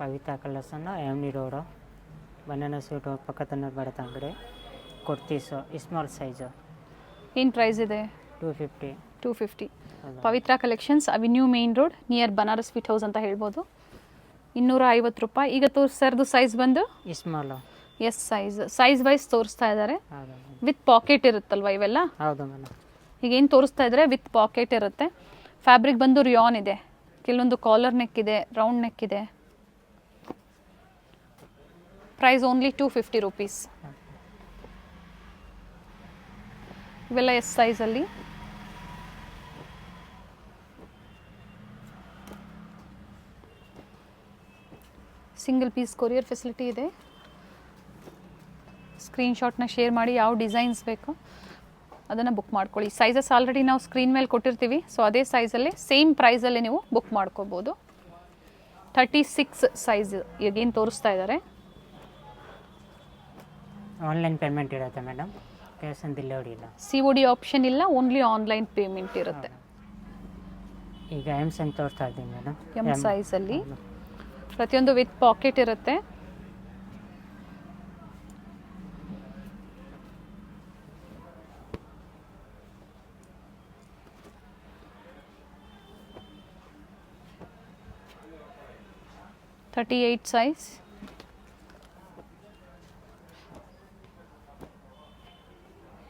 ಪವಿತ್ರ ಕಲರ್ಸನ್ನು ಎಮ್ನಿ road banana sweet ಪಕ್ಕದ ಬರುತ್ತೆ ಅಂಗಡಿ ಕುರ್ತೀಸು ಸ್ಮಾಲ್ ಸೈಜು ಏನು ಪ್ರೈಸ್ ಇದೆ? 250. 250. Pavitra collections, avenue main road near Banaras sweet house ಅಂತ ಹೇಳ್ಬೋದು. 250 ರೂಪಾಯಿ. ಈಗ ತೋರಿಸ್ತಾರದು ಸೈಜ್ ಬಂದು ಸ್ಮಾಲು. ಎಸ್ ಸೈಜ್ ವೈಸ್ ತೋರಿಸ್ತಾ ಇದ್ದಾರೆ. ವಿತ್ ಪಾಕೆಟ್ ಇರುತ್ತಲ್ವ ಇವೆಲ್ಲ? ಹೌದು ಮೇಡಮ್. ಈಗ ಏನು ತೋರಿಸ್ತಾ ಇದ್ದಾರೆ ವಿತ್ ಪಾಕೆಟ್ ಇರುತ್ತೆ. ಫ್ಯಾಬ್ರಿಕ್ ಬಂದು ರಿಯಾನ್ ಇದೆ, ಕೆಲವೊಂದು ಕಾಲರ್ ನೆಕ್ ಇದೆ, ರೌಂಡ್ ನೆಕ್ ಇದೆ. Price only 250 rupees. ಇವೆಲ್ಲ ಎಸ್ ಸೈಜಲ್ಲಿ. ಸಿಂಗಲ್ ಪೀಸ್ ಕೊರಿಯರ್ ಫೆಸಿಲಿಟಿ ಇದೆ. ಸ್ಕ್ರೀನ್ಶಾಟ್ನ ಶೇರ್ ಮಾಡಿ ಯಾವ ಡಿಸೈನ್ಸ್ ಬೇಕು ಅದನ್ನು ಬುಕ್ ಮಾಡ್ಕೊಳ್ಳಿ. ಸೈಜಸ್ ಆಲ್ರೆಡಿ ನಾವು ಸ್ಕ್ರೀನ್ ಮೇಲೆ ಕೊಟ್ಟಿರ್ತೀವಿ, ಸೊ ಅದೇ ಸೈಜಲ್ಲಿ ಸೇಮ್ ಪ್ರೈಸಲ್ಲಿ ನೀವು ಬುಕ್ ಮಾಡ್ಕೋಬೋದು. 36 ಸೈಜ್ ಈಗೇನು ತೋರಿಸ್ತಾ ಇದ್ದಾರೆ. ಆನ್ಲೈನ್ ಪೇಮೆಂಟ್ ಇರುತ್ತೆ ಮೇಡಮ್, ಕ್ಯಾಶ್ ಆನ್ ಡೆಲಿವರಿ ಇಲ್ಲ. COD ಆಪ್ಷನ್ ಇಲ್ಲ, ಓನ್ಲಿ ಆನ್ಲೈನ್ ಪೇಮೆಂಟ್ ಇರುತ್ತೆ. ಈಗ ಎಮ್ ಸೈಜ್ ತೋರಿಸ್ತಾ ಇದ್ದೀನಿ ಮೇಡಮ್. ಎಮ್ ಸೈಜಲ್ಲಿ ಪ್ರತಿಯೊಂದು ವಿತ್ ಪಾಕೆಟ್ ಇರುತ್ತೆ. $38 ಸೈಜ್.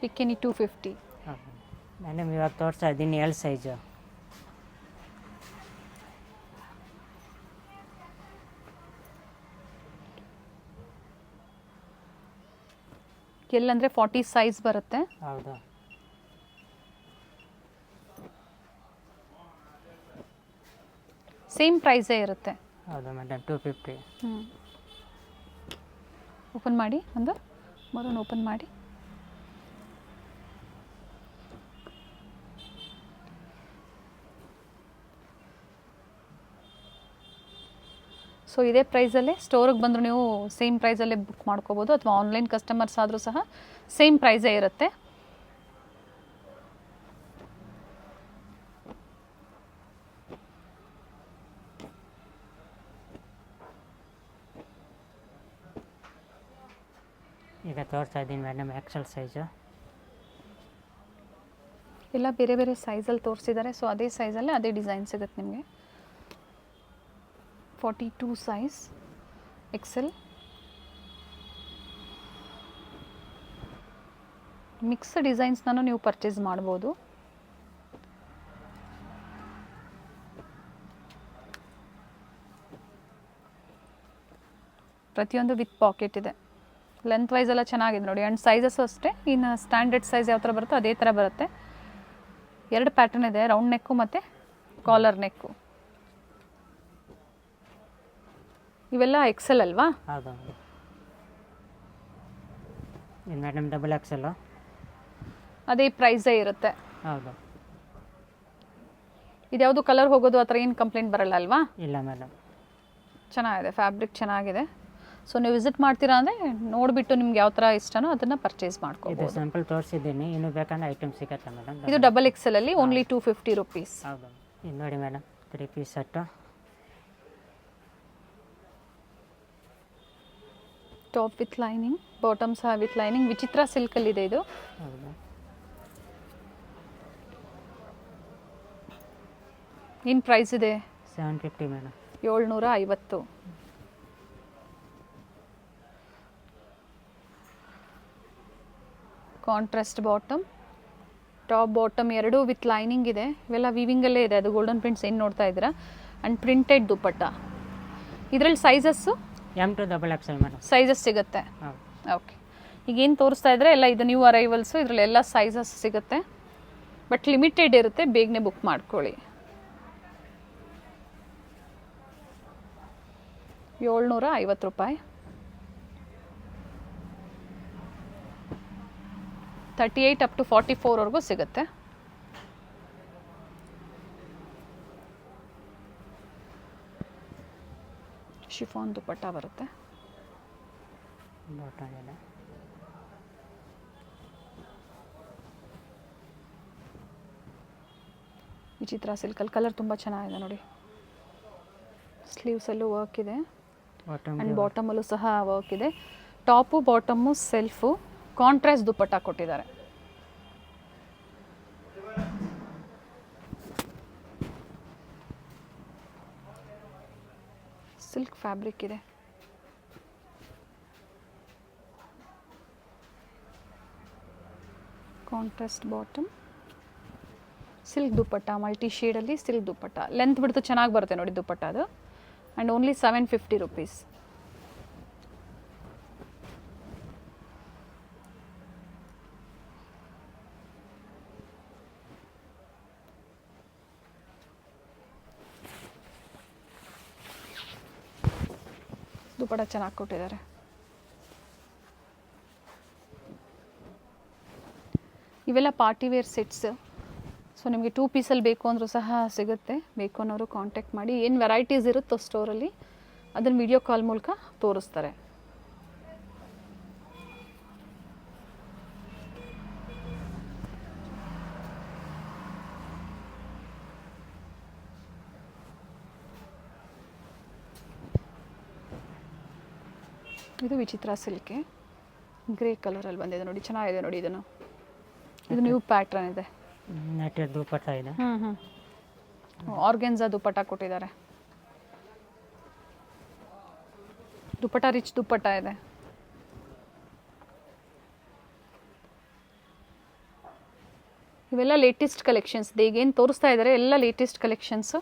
ಪಿಕ್ಕಿನಿ 250. ಮೇಡಮ್ ಇವಾಗ ತೋರಿಸ್ತಾ ಇದ್ದೀನಿ L ಸೈಜು. ಎಲ್ಲಂದರೆ 40 ಸೈಜ್ ಬರುತ್ತೆ. ಹೌದು. ಸೇಮ್ ಪ್ರೈಸೇ ಇರುತ್ತೆ. ಹೌದು ಮೇಡಮ್, 250. ಓಪನ್ ಮಾಡಿ, ಒಂದು ಮರೂನ್ ಓಪನ್ ಮಾಡಿ. ಸೊ ಇದೇ ಪ್ರೈಸಲ್ಲೇ ಸ್ಟೋರಿಗೆ ಬಂದರೂ ನೀವು ಸೇಮ್ ಪ್ರೈಸಲ್ಲೇ ಬುಕ್ ಮಾಡ್ಕೋಬೋದು, ಅಥವಾ ಆನ್ಲೈನ್ ಕಸ್ಟಮರ್ಸ್ ಆದರೂ ಸಹ ಸೇಮ್ ಪ್ರೈಸೇ ಇರುತ್ತೆ. ಈಗ ತೋರಿಸ್ತಾ ಇದ್ದೀನಿ ಮೇಡಮ್ XL ಸೈಜು. ಎಲ್ಲ ಬೇರೆ ಬೇರೆ ಸೈಜಲ್ಲಿ ತೋರಿಸಿದ್ದಾರೆ, ಸೊ ಅದೇ ಸೈಜಲ್ಲೇ ಅದೇ ಡಿಸೈನ್ ಸಿಗುತ್ತೆ ನಿಮಗೆ. 42 ಸೈಜ್ XL. ಮಿಕ್ಸ್ ಡಿಸೈನ್ಸ್ನೂ ನೀವು ಪರ್ಚೇಸ್ ಮಾಡ್ಬೋದು. ಪ್ರತಿಯೊಂದು ವಿತ್ ಪಾಕೆಟ್ ಇದೆ. ಲೆಂತ್ ವೈಸ್ ಎಲ್ಲ ಚೆನ್ನಾಗಿದೆ ನೋಡಿ. ಆ್ಯಂಡ್ ಸೈಜಸ್ಸು ಅಷ್ಟೇ, ಇನ್ನು ಸ್ಟ್ಯಾಂಡರ್ಡ್ ಸೈಜ್ ಯಾವ ಥರ ಬರುತ್ತೋ ಅದೇ ಥರ ಬರುತ್ತೆ. 2 ಪ್ಯಾಟರ್ನ್ ಇದೆ, ರೌಂಡ್ ನೆಕ್ಕು ಮತ್ತು ಕಾಲರ್ ನೆಕ್ಕು. ಇವೆಲ್ಲ XL ಅಲ್ವಾ? ಹೌದು ಮೇಡಮ್, ಡಬಲ್ XL. ಅದೇ ಪ್ರೈಸೇ ಇರುತ್ತೆ. ಹೌದು. ಇದ್ಯಾವುದು ಕಲರ್ ಹೋಗೋದು ಆ ಥರ ಏನು ಕಂಪ್ಲೇಂಟ್ ಬರಲ್ಲ ಅಲ್ವಾ? ಇಲ್ಲ ಮೇಡಮ್. ಚೆನ್ನಾಗಿದೆ, ಫ್ಯಾಬ್ರಿಕ್ ಚೆನ್ನಾಗಿದೆ. ಸೊ ನೀವು ವಿಸಿಟ್ ಮಾಡ್ತೀರಾ ಅಂದರೆ ನೋಡಿಬಿಟ್ಟು ನಿಮ್ಗೆ ಯಾವ ಥರ ಇಷ್ಟನೋ ಅದನ್ನು ಪರ್ಚೇಸ್ ಮಾಡ್ಕೋಬೋದು. ಇದು ಸ್ಯಾಂಪಲ್ ತೋರಿಸಿದ್ದೀನಿ, ಇನ್ನೂ ಬೇಕಂದ್ರೆ ಐಟಮ್ ಸಿಗುತ್ತೆ ಮೇಡಮ್. ಇದು ಡಬಲ್ XL ಅಲ್ಲಿ ಓನ್ಲಿ 250 ರೂಪೀಸ್. ಹೌದು. ಇದು ನೋಡಿ madam, 3 piece set. Top with lining, bottom ಸಹ ವಿತ್ ಲೈನಿಂಗ್. ವಿಚಿತ್ರ ಸಿಲ್ಕಲ್ಲಿದೆ ಇದು. ಹೌದು. ಏನು ಪ್ರೈಸ್ ಇದೆ? 750 madam. 750. Contrast bottom, top bottom ಎರಡೂ ವಿತ್ ಲೈನಿಂಗ್ ಇದೆ. ಇವೆಲ್ಲ ವೀವಿಂಗಲ್ಲೇ ಇದೆ, ಅದು ಗೋಲ್ಡನ್ ಪ್ರಿಂಟ್ಸ್ ಏನು ನೋಡ್ತಾ ಇದ್ದೀರಾ. ಆ್ಯಂಡ್ ಪ್ರಿಂಟೆಡ್ ದುಪ್ಪಟ್ಟ. ಇದರಲ್ಲಿ sizes M to double XL madam sizes ಸಿಗುತ್ತೆ. ಓಕೆ. ಈಗೇನು ತೋರಿಸ್ತಾ ಇದ್ರೆ ಎಲ್ಲ ಇದು ನ್ಯೂ ಅರೈವಲ್ಸು, ಇದರಲ್ಲಿ ಎಲ್ಲ ಸೈಜಸ್ ಸಿಗುತ್ತೆ. ಬಟ್ ಲಿಮಿಟೆಡ್ ಇರುತ್ತೆ, ಬೇಗನೆ ಬುಕ್ ಮಾಡ್ಕೊಳ್ಳಿ. 750 ರೂಪಾಯಿ. 38 ಅಪ್ ಟು 44ವರೆಗೂ ಸಿಗುತ್ತೆ. ಶಿಫಾನ್ ದುಪ್ಪಟ್ಟ ಬರುತ್ತೆ. ವಿಚಿತ್ರ ಸಿಲ್ಕಲ್ ಕಲರ್ ತುಂಬ ಚೆನ್ನಾಗಿದೆ ನೋಡಿ. ಸ್ಲೀವ್ಸಲ್ಲೂ ವರ್ಕ್ ಇದೆ. ಆ್ಯಂಡ್ ಬಾಟಮಲ್ಲೂ ಸಹ ವರ್ಕ್ ಇದೆ. ಟಾಪು ಬಾಟಮು ಸೆಲ್ಫು, ಕಾಂಟ್ರಾಸ್ಟ್ ದುಪ್ಪಟ್ಟ ಕೊಟ್ಟಿದ್ದಾರೆ. ಸಿಲ್ಕ್ ಫ್ಯಾಬ್ರಿಕ್ ಇದೆ. ಕಾಂಟ್ರಾಸ್ಟ್ ಬಾಟಮ್, ಸಿಲ್ಕ್ ದುಪ್ಪಟ್ಟ, ಮಲ್ಟಿ ಶೇಡಲ್ಲಿ ಸಿಲ್ಕ್ ದುಪ್ಪಟ್ಟ. ಲೆಂತ್ ಬಿಡ್ತು ಚೆನ್ನಾಗಿ ಬರುತ್ತೆ ನೋಡಿ ದುಪ್ಪಟ್ಟ ಅದು. And only 750 rupees. ದುಪ್ಪಟ್ಟ ಚೆನ್ನಾಗಿ ಕೊಟ್ಟಿದ್ದಾರೆ. ಇವೆಲ್ಲ ಪಾರ್ಟಿ ವೇರ್ ಸೆಟ್ಸ್. ಸೊ ನಿಮಗೆ 2 ಪೀಸಲ್ಲಿ ಬೇಕು ಅಂದರೂ ಸಹ ಸಿಗುತ್ತೆ. ಬೇಕು ಅನ್ನೋರು ಕಾಂಟ್ಯಾಕ್ಟ್ ಮಾಡಿ. ಏನು ವೆರೈಟೀಸ್ ಇರುತ್ತೋ ಸ್ಟೋರಲ್ಲಿ ಅದನ್ನು ವಿಡಿಯೋ ಕಾಲ್ ಮೂಲಕ ತೋರಿಸ್ತಾರೆ. ಇದು ವಿಚಿತ್ರ ಸಿಲ್ಕೆ, ಗ್ರೇ ಕಲರಲ್ಲಿ ಬಂದಿದೆ ನೋಡಿ, ಚೆನ್ನಾಗಿದೆ ನೋಡಿ. ಇದು ನ್ಯೂ ಪ್ಯಾಟ್ರನ್ ಇದೆ. ನೆಟ್ಟೆಡ್ ದುಪ್ಪಟ್ಟ ಇದೆ. ಆರ್ಗೆನ್ಸಾ ದುಪ್ಪಟ್ಟ ಕೊಟ್ಟಿದ್ದಾರೆ. ದುಪ್ಪಟ್ಟ ರಿಚ್ ದುಪ್ಪಟ್ಟ ಇದೆ. ಇವೆಲ್ಲ ಲೇಟೆಸ್ಟ್ ಕಲೆಕ್ಷನ್ಸ್. ಈಗೇನು ತೋರಿಸ್ತಾ ಇದ್ದಾರೆ ಎಲ್ಲ latest collections.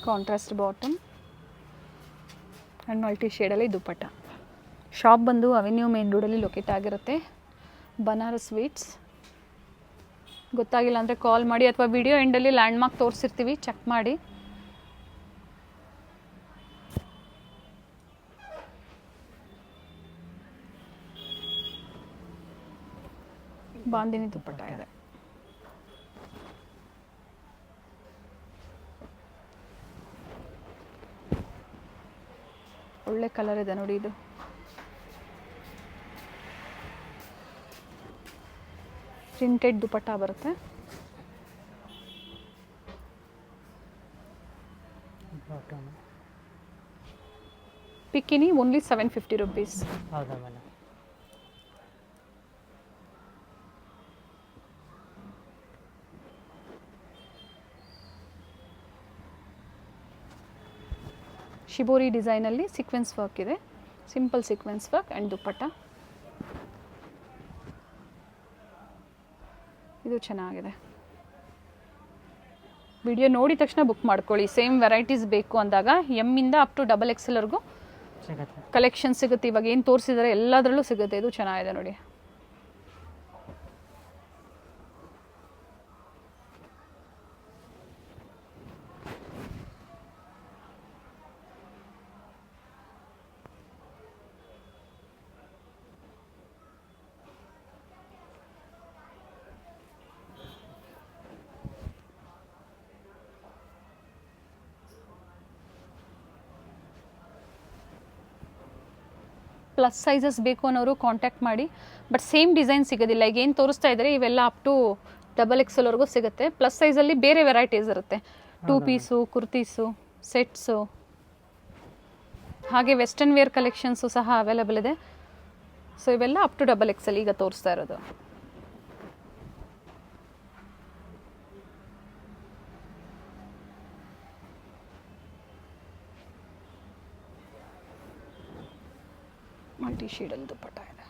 Contrast bottom and multi ಶೇಡಲ್ಲಿ ದುಪ್ಪಟ್ಟ. ಶಾಪ್ ಬಂದು ಅವೆನ್ಯೂ ಮೇನ್ ರೋಡಲ್ಲಿ ಲೊಕೇಟ್ ಆಗಿರುತ್ತೆ. ಬನಾರಸ್ ಸ್ವೀಟ್ಸ್. ಗೊತ್ತಾಗಿಲ್ಲ ಅಂದರೆ ಕಾಲ್ ಮಾಡಿ, ಅಥವಾ ವಿಡಿಯೋ ಎಂಡಲ್ಲಿ ಲ್ಯಾಂಡ್ಮಾರ್ಕ್ ತೋರಿಸಿರ್ತೀವಿ, ಚೆಕ್ ಮಾಡಿ. ಬಾಂದಿನಿ ದುಪ್ಪಟ್ಟ ಇದೆ. ಒಳ್ಳೆ ಕಲರ್ ಇದೆ ನೋಡಿ. ಇದು ಪ್ರಿಂಟೆಡ್ ದುಪ್ಪಟ್ಟ ಬರುತ್ತೆ. ಪಿಕ್ಕಿನಿ ಓನ್ಲಿ 750 rupees. ಹೌದಾ ಮೇಡಮ್? ಶಿಬೋರಿ ಡಿಸೈನಲ್ಲಿ ಸೀಕ್ವೆನ್ಸ್ ವರ್ಕ್ ಇದೆ. Simple sequence work and dupatta. ಇದು ಚೆನ್ನಾಗಿದೆ. ವಿಡಿಯೋ ನೋಡಿದ ತಕ್ಷಣ ಬುಕ್ ಮಾಡ್ಕೊಳ್ಳಿ. ಸೇಮ್ ವೆರೈಟೀಸ್ ಬೇಕು ಅಂದಾಗ ಎಮ್ಮಿಂದ ಅಪ್ ಟು XXLವರೆಗೂ ಕಲೆಕ್ಷನ್ ಸಿಗುತ್ತೆ. ಇವಾಗ ಏನು ತೋರಿಸಿದ್ದಾರೆ ಎಲ್ಲದರಲ್ಲೂ ಸಿಗುತ್ತೆ. ಇದು ಚೆನ್ನಾಗಿದೆ ನೋಡಿ. ಪ್ಲಸ್ ಸೈಜಸ್ ಬೇಕು ಅನ್ನೋರು ಕಾಂಟ್ಯಾಕ್ಟ್ ಮಾಡಿ. ಬಟ್ ಸೇಮ್ ಡಿಸೈನ್ ಸಿಗೋದಿಲ್ಲ. ಈಗ ಏನು ತೋರಿಸ್ತಾ ಇದ್ದಾರೆ ಇವೆಲ್ಲ ಅಪ್ ಟು XXLವರೆಗೂ ಸಿಗುತ್ತೆ. ಪ್ಲಸ್ ಸೈಜಲ್ಲಿ ಬೇರೆ ವೆರೈಟೀಸ್ ಇರುತ್ತೆ. 2 ಪೀಸು, ಕುರ್ತೀಸು, ಸೆಟ್ಸು, ಹಾಗೆ ವೆಸ್ಟರ್ನ್ ವೇರ್ ಕಲೆಕ್ಷನ್ಸು ಸಹ ಅವೈಲೇಬಲ್ ಇದೆ. ಸೊ ಇವೆಲ್ಲ ಅಪ್ ಟು XXL ಈಗ ತೋರಿಸ್ತಾ ಇರೋದು. ಮಲ್ಟಿ ಶೇಡಲ್ಲಿ ದುಪ್ಪಟ್ಟ ಇದೆ.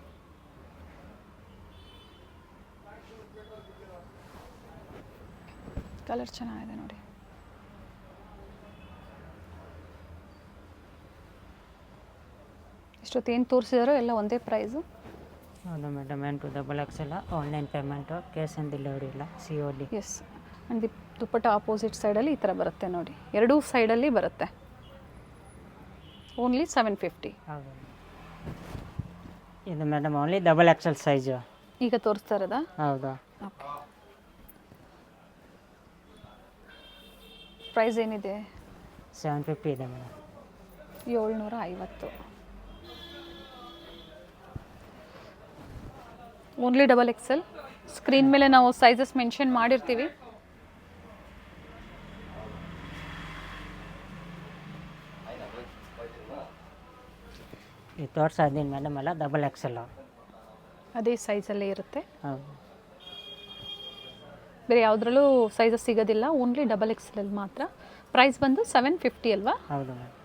ಕಲರ್ ಚೆನ್ನಾಗಿದೆ ನೋಡಿ. ಇಷ್ಟೊತ್ತೇನು ತೋರಿಸಿದಾರೋ ಎಲ್ಲ ಒಂದೇ ಪ್ರೈಸು. ಹೌದು madam. 9 to XXL online payment, cash on delivery ಇಲ್ಲ, COD. ಎಸ್. ಆ್ಯಂಡ್ ದುಪ್ಪಟ್ಟ ಆಪೋಸಿಟ್ ಸೈಡಲ್ಲಿ ಈ ಥರ ಬರುತ್ತೆ ನೋಡಿ. ಎರಡೂ ಸೈಡಲ್ಲಿ ಬರುತ್ತೆ. ಓನ್ಲಿ 750. ಹೌದು. ಇದು ಮೇಡಮ್ ಓನ್ಲಿ XXL ಸೈಜು ಈಗ ತೋರಿಸ್ತಾ ಇರೋದಾ? ಹೌದಾ? ಓಕೆ. ಪ್ರೈಸ್ ಏನಿದೆ? 750 ಇದೆ madam. 750. Only double XL. Screen ಮೇಲೆ ನಾವು ಸೈಜಸ್ ಮೆನ್ಷನ್ ಮಾಡಿರ್ತೀವಿ. ಈ ತೋರಿಸೋದಿನ ಮೇಡಮ್ ಎಲ್ಲ ಡಬಲ್ ಎಕ್ಸೆಲ್. ಅದೇ ಸೈಜಲ್ಲೇ ಇರುತ್ತೆ, ಹೌದು. ಬೇರೆ ಯಾವುದ್ರಲ್ಲೂ ಸೈಜಸ್ ಸಿಗೋದಿಲ್ಲ, ಓನ್ಲಿ ಡಬಲ್ ಎಕ್ಸೆಲ್ ಮಾತ್ರ. ಪ್ರೈಸ್ ಬಂದು 750 ಅಲ್ವಾ? ಹೌದು ಮೇಡಮ್.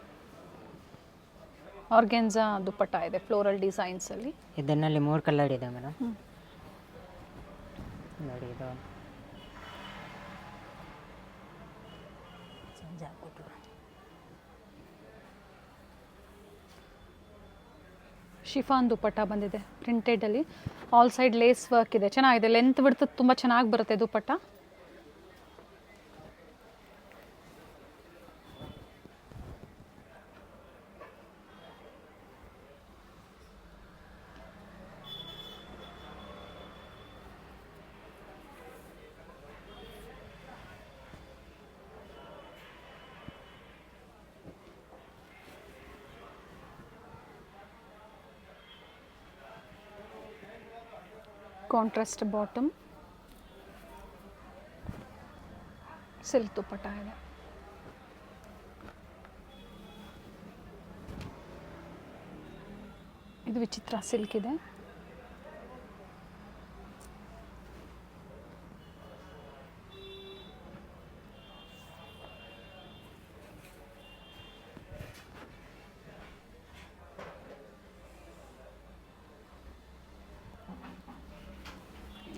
ಆರ್ಗೆನ್ಜಾ ದುಪ್ಪಟ್ಟ ಇದೆ ಫ್ಲೋರಲ್ ಡಿಸೈನ್ಸಲ್ಲಿ. ಇದನ್ನಲ್ಲಿ 3 ಕಲರ್ ಇದೆ ಮೇಡಮ್. ನೋಡಿ ಇದು ಶಿಫಾನ್ ದುಪ್ಪಟ್ಟ ಬಂದಿದೆ ಪ್ರಿಂಟೆಡಲ್ಲಿ. ಆಲ್ ಸೈಡ್ ಲೇಸ್ ವರ್ಕ್ ಇದೆ, ಚೆನ್ನಾಗಿದೆ. ಲೆಂತ್ ಬಿಡ್ತು ತುಂಬ ಚೆನ್ನಾಗಿ ಬರುತ್ತೆ ದುಪ್ಪಟ್ಟ. ಕಾಂಟ್ರಾಸ್ಟ್ ಬಾಟಮ್, ಸಿಲ್ಕ್ ದುಪ್ಪಟ್ಟ ಇದೆ. ಇದು ವಿಚಿತ್ರ ಸಿಲ್ಕ್ ಇದೆ.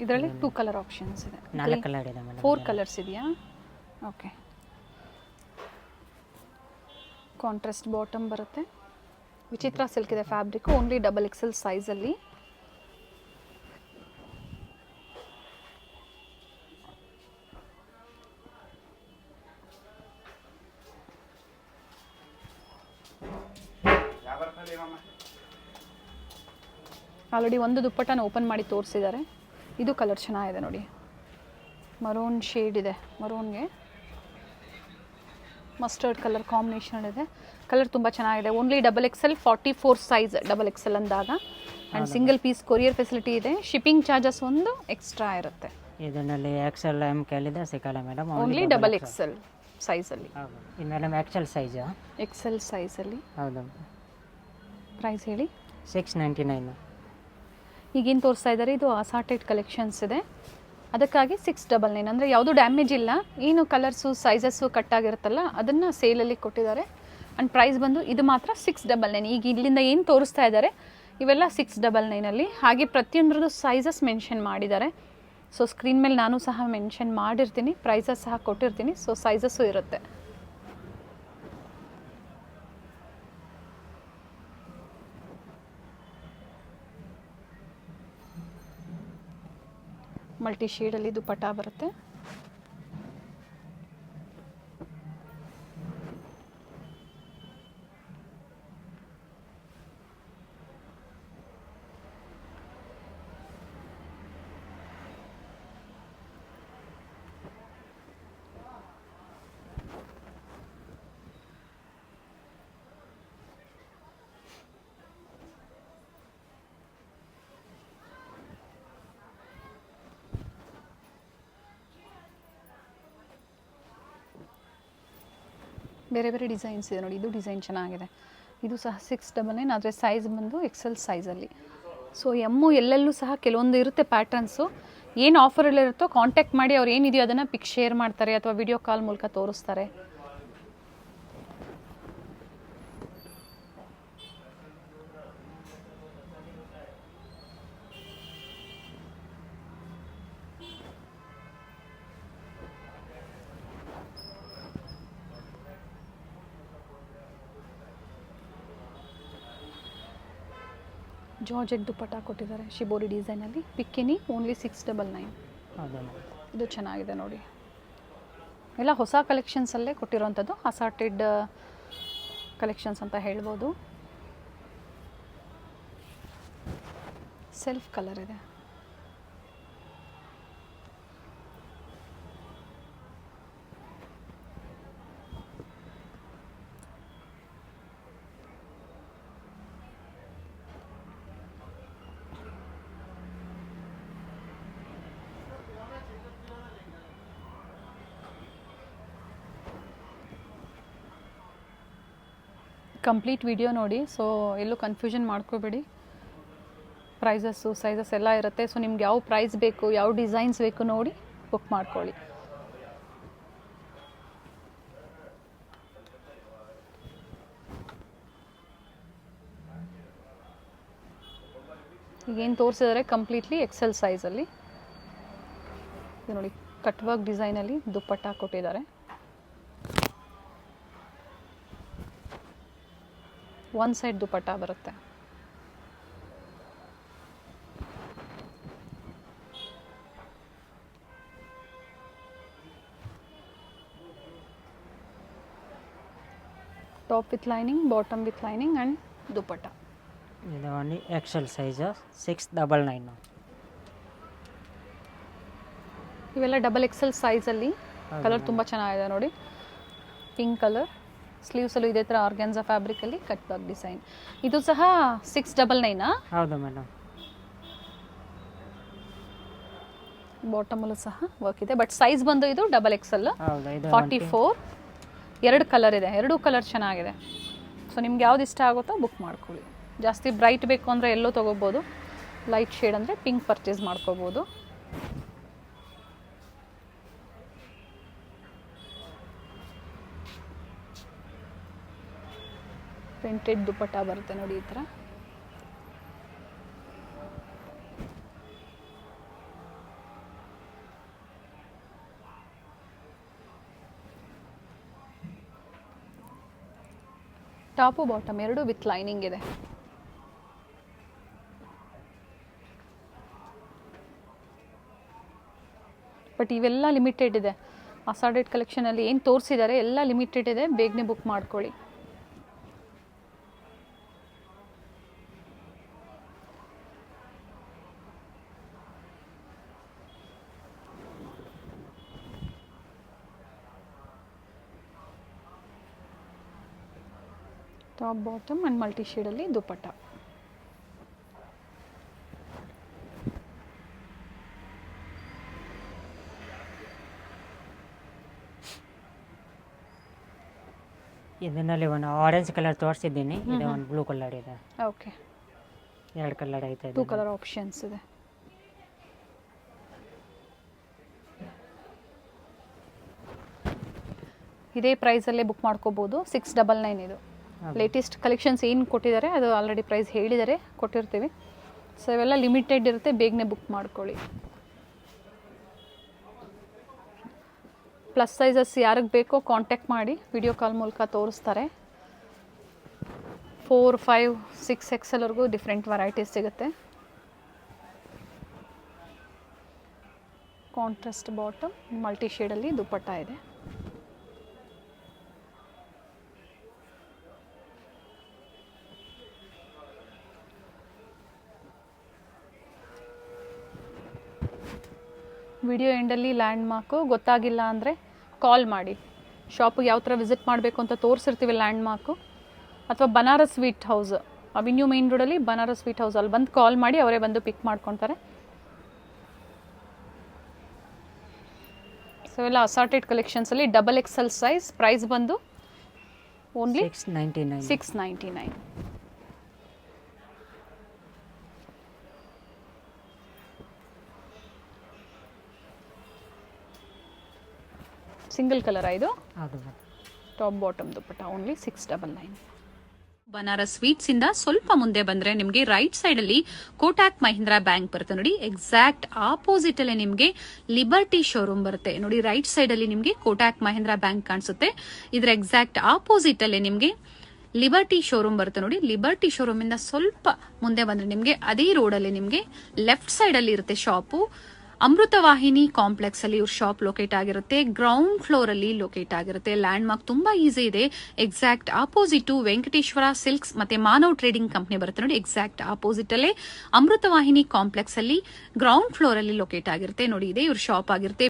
ಇದರಲ್ಲಿ 2 ಕಲರ್ ಆಪ್ಷನ್ಸ್ ಇದೆ. 4 ಕಲರ್ ಇದೆ ಮೇಡಮ್. 4 ಕಲರ್ಸ್ ಇದೆಯಾ? ಓಕೆ. ಕಾಂಟ್ರಾಸ್ಟ್ ಬಾಟಮ್ ಬರುತ್ತೆ. ವಿಚಿತ್ರ ಸಿಲ್ಕ್ ಇದೆ ಫ್ಯಾಬ್ರಿಕ್, ಓನ್ಲಿ ಡಬಲ್ ಎಕ್ಸೆಲ್ ಸೈಜಲ್ಲಿ. ಆಲ್ರೆಡಿ ಒಂದು ದುಪ್ಪಟ್ಟನ ಓಪನ್ ಮಾಡಿ ತೋರಿಸಿದ್ದಾರೆ. ಇದು ಕಲರ್ ಚೆನ್ನಾಗಿದೆ ನೋಡಿ, ಮರೂನ್ ಶೇಡ್ ಇದೆ, ಮರೂನ್ಗೆ ಮಸ್ಟರ್ಡ್ ಕಲರ್ ಕಾಂಬಿನೇಷನ್ ಇದೆ. ಕಲರ್ ತುಂಬ ಚೆನ್ನಾಗಿದೆ. Only double XL 44 size double XL ಅಂದಾಗ. And single piece courier facility ಇದೆ. ಶಿಪ್ಪಿಂಗ್ ಚಾರ್ಜಸ್ ಒಂದು ಎಕ್ಸ್ಟ್ರಾ ಇರುತ್ತೆ. ಇದರಲ್ಲಿ ಎಕ್ಸೆಲ್ ಎಮ್ ಕೇಳಿದೆ ಸಿಗಲ್ಲ ಮೇಡಮ್, ಓನ್ಲಿ ಡಬಲ್ ಎಕ್ಸೆಲ್ ಸೈಜಲ್ಲಿ. ಹೌದು. ಇದು ಮೇಡಮ್ ಎಕ್ಸೆಲ್ ಸೈಜು. ಎಕ್ಸೆಲ್ ಸೈಜಲ್ಲಿ. ಹೌದು. ಪ್ರೈಸ್ ಹೇಳಿ? 699. ಈಗೇನು ತೋರಿಸ್ತಾ ಇದ್ದಾರೆ ಇದು ಅಸಾರ್ಟೆಡ್ ಕಲೆಕ್ಷನ್ಸ್ ಇದೆ, ಅದಕ್ಕಾಗಿ 699. ಅಂದರೆ ಯಾವುದೂ ಡ್ಯಾಮೇಜ್ ಇಲ್ಲ. ಏನು ಕಲರ್ಸು ಸೈಜಸ್ಸು ಕಟ್ಟಾಗಿರುತ್ತಲ್ಲ ಅದನ್ನು ಸೇಲಲ್ಲಿ ಕೊಟ್ಟಿದ್ದಾರೆ. ಆ್ಯಂಡ್ ಪ್ರೈಸ್ ಬಂದು ಇದು ಮಾತ್ರ 699. ಈಗ ಇಲ್ಲಿಂದ ಏನು ತೋರಿಸ್ತಾ ಇದ್ದಾರೆ ಇವೆಲ್ಲ 699ಅಲ್ಲಿ. ಹಾಗೆ ಪ್ರತಿಯೊಂದ್ರದ್ದು ಸೈಜಸ್ ಮೆನ್ಷನ್ ಮಾಡಿದ್ದಾರೆ. ಸೊ ಸ್ಕ್ರೀನ್ ಮೇಲೆ ನಾನು ಸಹ ಮೆನ್ಷನ್ ಮಾಡಿರ್ತೀನಿ, ಪ್ರೈಸಸ್ ಸಹ ಕೊಟ್ಟಿರ್ತೀನಿ. ಸೊ ಸೈಜಸ್ಸು ಇರುತ್ತೆ. ಮಲ್ಟಿ ಶೇಡಲ್ಲಿ ದುಪ್ಪಟ್ಟ ಬರುತ್ತೆ. ಬೇರೆ ಬೇರೆ ಡಿಸೈನ್ಸ್ ಇದೆ ನೋಡಿ. ಇದು ಡಿಸೈನ್ ಚೆನ್ನಾಗಿದೆ. ಇದು ಸಹ 699, ಆದರೆ ಸೈಜ್ ಬಂದು ಎಕ್ಸೆಲ್ ಸೈಜಲ್ಲಿ. ಸೊ ಎಮ್ಮು ಎಲ್ಲೆಲ್ಲೂ ಸಹ ಕೆಲವೊಂದು ಇರುತ್ತೆ ಪ್ಯಾಟರ್ನ್ಸು. ಏನು ಆಫರಲ್ಲಿರುತ್ತೋ ಕಾಂಟ್ಯಾಕ್ಟ್ ಮಾಡಿ, ಅವ್ರು ಏನಿದೆಯೋ ಅದನ್ನು ಪಿಕ್ ಶೇರ್ ಮಾಡ್ತಾರೆ ಅಥವಾ ವಿಡಿಯೋ ಕಾಲ್ ಮೂಲಕ ತೋರಿಸ್ತಾರೆ. ಜಾರ್ಜೆಟ್ ದುಪ್ಪಟ್ಟ ಕೊಟ್ಟಿದ್ದಾರೆ ಶಿಬೋರಿ ಡಿಸೈನಲ್ಲಿ. ಪಿಕ್ಕಿನಿ ಓನ್ಲಿ 699. ಹೌದು. ಇದು ಚೆನ್ನಾಗಿದೆ ನೋಡಿ. ಎಲ್ಲ ಹೊಸ ಕಲೆಕ್ಷನ್ಸಲ್ಲೇ ಕೊಟ್ಟಿರೋವಂಥದ್ದು, ಅಸಾರ್ಟೆಡ್ ಕಲೆಕ್ಷನ್ಸ್ ಅಂತ ಹೇಳ್ಬೋದು. ಸೆಲ್ಫ್ ಕಲರ್ ಇದೆ. ಕಂಪ್ಲೀಟ್ ವಿಡಿಯೋ ನೋಡಿ, ಸೊ ಎಲ್ಲೂ ಕನ್ಫ್ಯೂಷನ್ ಮಾಡ್ಕೋಬೇಡಿ. ಪ್ರೈಸಸ್ಸು ಸೈಜಸ್ ಎಲ್ಲ ಇರುತ್ತೆ. ಸೊ ನಿಮ್ಗೆ ಯಾವ ಪ್ರೈಸ್ ಬೇಕು, ಯಾವ ಡಿಸೈನ್ಸ್ ಬೇಕು ನೋಡಿ ಬುಕ್ ಮಾಡ್ಕೊಳ್ಳಿ. ಈಗೇನು ತೋರಿಸಿದರೆ ಕಂಪ್ಲೀಟ್ಲಿ ಎಕ್ಸೆಲ್ ಸೈಜಲ್ಲಿ ನೋಡಿ, ಕಟ್ ವರ್ಕ್ ಡಿಸೈನಲ್ಲಿ ದುಪ್ಪಟ್ಟ ಕೊಟ್ಟಿದ್ದಾರೆ. ಒನ್ ಸೈಡ್ ದುಪ್ಪಟ್ಟ ಬರುತ್ತೆ. Top with lining, bottom with lining and dupatta. ಇದು ಓನ್ಲಿ ಎಕ್ಸೆಲ್ ಸೈಜ್ 699. ಇವೆಲ್ಲ ಡಬಲ್ ಎಕ್ಸೆಲ್ ಸೈಜಲ್ಲಿ. ಕಲರ್ ತುಂಬ ಚೆನ್ನಾಗಿದೆ ನೋಡಿ, ಪಿಂಕ್ ಕಲರ್. ಸ್ಲೀವ್ಸಲ್ಲೂ ಇದೇ ಥರ ಆರ್ಗ್ಯಾನ್ಸಾ ಫ್ಯಾಬ್ರಿಕಲ್ಲಿ ಕಟ್ ವರ್ಕ್ ಡಿಸೈನ್. ಇದು ಸಹ 699. ಹೌದು ಮೇಡಮ್. ಬಾಟಮಲ್ಲೂ ಸಹ ವರ್ಕ್ ಇದೆ, ಬಟ್ ಸೈಜ್ ಬಂದು ಇದು ಡಬಲ್ ಎಕ್ಸೆಲ್. ಹೌದು, ಇದು 44. 2 ಕಲರ್ ಇದೆ, 2 ಕಲರ್ ಚೆನ್ನಾಗಿದೆ. ಸೊ ನಿಮ್ಗೆ ಯಾವ್ದು ಇಷ್ಟ ಆಗುತ್ತೋ ಬುಕ್ ಮಾಡ್ಕೊಳ್ಳಿ. ಜಾಸ್ತಿ ಬ್ರೈಟ್ ಬೇಕು ಅಂದರೆ ಎಲ್ಲೋ ತೊಗೋಬೋದು, ಲೈಟ್ ಶೇಡ್ ಅಂದರೆ ಪಿಂಕ್ ಪರ್ಚೇಸ್ ಮಾಡ್ಕೋಬೋದು. ಪ್ರಿಂಟೆಡ್ ದುಪ್ಪಟ್ಟ ಬರುತ್ತೆ ನೋಡಿ ಈ ಥರ. ಟಾಪು ಬಾಟಮ್ ಎರಡು ವಿತ್ ಲೈನಿಂಗ್ ಇದೆ. ಬಟ್ ಇವೆಲ್ಲ ಲಿಮಿಟೆಡ್ ಇದೆ. ಅಸಾರ್ಟೆಡ್ ಕಲೆಕ್ಷನಲ್ಲಿ ಏನು ತೋರಿಸಿದ್ದಾರೆ ಎಲ್ಲ ಲಿಮಿಟೆಡ್ ಇದೆ, ಬೇಗನೆ ಬುಕ್ ಮಾಡ್ಕೊಳ್ಳಿ. ಟಾಪ್ ಬಾಟಮ್ ಆ್ಯಂಡ್ ಮಲ್ಟಿ ಶೇಡಲ್ಲಿ ದುಪ್ಪಟ್ಟ. ಇದರಲ್ಲಿ ಒಂದು ಆರೆಂಜ್ ಕಲರ್ ತೋರಿಸಿದ್ದೀನಿ, ಇದು ಒಂದು ಬ್ಲೂ ಕಲರ್ ಇದೆ. ಓಕೆ, 2 ಕಲರ್ ಐತೆ. 2 ಕಲರ್ ಆಪ್ಷನ್ಸ್ ಇದೆ. ಇದೇ ಪ್ರೈಸಲ್ಲೇ ಬುಕ್ ಮಾಡ್ಕೋಬೋದು. 699 ಇದು. ಲೇಟೆಸ್ಟ್ ಕಲೆಕ್ಷನ್ಸ್ ಏನು ಕೊಟ್ಟಿದ್ದಾರೆ ಅದು ಆಲ್ರೆಡಿ ಪ್ರೈಸ್ ಹೇಳಿದ್ದಾರೆ, ಕೊಟ್ಟಿರ್ತೀವಿ. ಸೊ ಇವೆಲ್ಲ ಲಿಮಿಟೆಡ್ ಇರುತ್ತೆ, ಬೇಗನೆ ಬುಕ್ ಮಾಡ್ಕೊಳ್ಳಿ. ಪ್ಲಸ್ ಸೈಜಸ್ ಯಾರಿಗೆ ಬೇಕೋ ಕಾಂಟ್ಯಾಕ್ಟ್ ಮಾಡಿ, ವಿಡಿಯೋ ಕಾಲ್ ಮೂಲಕ ತೋರಿಸ್ತಾರೆ. 4, 5, 6 XLವರೆಗೂ ಡಿಫ್ರೆಂಟ್ ವೆರೈಟೀಸ್ ಸಿಗುತ್ತೆ. ಕಾಂಟ್ರಾಸ್ಟ್ ಬಾಟಮ್, ಮಲ್ಟಿ ಶೇಡಲ್ಲಿ ದುಪ್ಪಟ್ಟ ಇದೆ. ವಿಡಿಯೋ ಎಂಡಲ್ಲಿ ಲ್ಯಾಂಡ್ ಮಾರ್ಕು ಗೊತ್ತಾಗಿಲ್ಲ ಅಂದರೆ ಕಾಲ್ ಮಾಡಿ. ಶಾಪಿಗೆ ಯಾವ ಥರ ವಿಸಿಟ್ ಮಾಡಬೇಕು ಅಂತ ತೋರಿಸಿರ್ತೀವಿ ಲ್ಯಾಂಡ್ ಮಾರ್ಕು. ಅಥವಾ Banaras sweet house, avenue main ರೋಡಲ್ಲಿ ಬನಾರಸ್ ಸ್ವೀಟ್ ಹೌಸ್, ಅಲ್ಲಿ ಬಂದು ಕಾಲ್ ಮಾಡಿ ಅವರೇ ಬಂದು ಪಿಕ್ ಮಾಡ್ಕೊತಾರೆ. ಸೊ ಎಲ್ಲ ಅಸಾರ್ಟೆಡ್ ಕಲೆಕ್ಷನ್ಸಲ್ಲಿ ಡಬಲ್ ಎಕ್ಸೆಲ್ ಸೈಜ್. ಪ್ರೈಸ್ ಬಂದು ಓನ್ಲಿ 699. ಸಿಂಗಲ್ ಕಲರ್ ಇದು. Top bottom dupatta only 699. Banaras sweets ಇಂದ ಸ್ವಲ್ಪ ಮುಂದೆ ಬಂದ್ರೆ ನಿಮ್ಗೆ ರೈಟ್ ಸೈಡ್ ಅಲ್ಲಿ ಕೋಟಾಕ್ ಮಹೀಂದ್ರಾ ಬ್ಯಾಂಕ್ ಬರುತ್ತೆ ನೋಡಿ. ಎಕ್ಸಾಕ್ಟ್ ಆಪೋಸಿಟ್ ಅಲ್ಲಿ ನಿಮ್ಗೆ ಲಿಬರ್ಟಿ ಶೋರೂಮ್ ಬರುತ್ತೆ ನೋಡಿ. ರೈಟ್ ಸೈಡ್ ಅಲ್ಲಿ ನಿಮ್ಗೆ ಕೋಟಾಕ್ ಮಹೀಂದ್ರಾ ಬ್ಯಾಂಕ್ ಕಾಣಿಸುತ್ತೆ. ಇದ್ರ ಎಕ್ಸಾಕ್ಟ್ ಆಪೋಸಿಟ್ ಅಲ್ಲಿ ನಿಮ್ಗೆ ಲಿಬರ್ಟಿ ಶೋರೂಮ್ ಬರುತ್ತೆ ನೋಡಿ. ಲಿಬರ್ಟಿ ಶೋರೂಮ್ ಇಂದ ಸ್ವಲ್ಪ ಮುಂದೆ ಬಂದ್ರೆ ನಿಮ್ಗೆ ಅದೇ ರೋಡ್ ಅಲ್ಲಿ ನಿಮ್ಗೆ ಲೆಫ್ಟ್ ಸೈಡ್ ಅಲ್ಲಿ ಇರುತ್ತೆ ಶಾಪು. ಅಮೃತವಾಹಿನಿ ಕಾಂಪ್ಲೆಕ್ಸ್ ಅಲ್ಲಿ ಇವ್ರ ಶಾಪ್ ಲೊಕೇಟ್ ಆಗಿರುತ್ತೆ. ಗ್ರೌಂಡ್ ಫ್ಲೋರ್ ಅಲ್ಲಿ ಲೊಕೇಟ್ ಆಗಿರುತ್ತೆ. ಲ್ಯಾಂಡ್ ಮಾರ್ಕ್ ತುಂಬಾ ಈಸಿ ಇದೆ. ಎಕ್ಸಾಕ್ಟ್ ಆಪೋಸಿಟ್ ವೆಂಕಟೇಶ್ವರ ಸಿಲ್ಕ್ಸ್ ಮತ್ತೆ ಮಾನವ್ ಟ್ರೇಡಿಂಗ್ ಕಂಪನಿ ಬರುತ್ತೆ ನೋಡಿ. ಎಕ್ಸಾಕ್ಟ್ ಆಪೋಸಿಟ್ ಅಲ್ಲೇ ಅಮೃತವಾಹಿನಿ ಕಾಂಪ್ಲೆಕ್ಸ್ ಅಲ್ಲಿ ಗ್ರೌಂಡ್ ಫ್ಲೋರ್ ಅಲ್ಲಿ ಲೊಕೇಟ್ ಆಗಿರುತ್ತೆ ನೋಡಿ. ಇದೆ ಇವ್ರ ಶಾಪ್ ಆಗಿರುತ್ತೆ.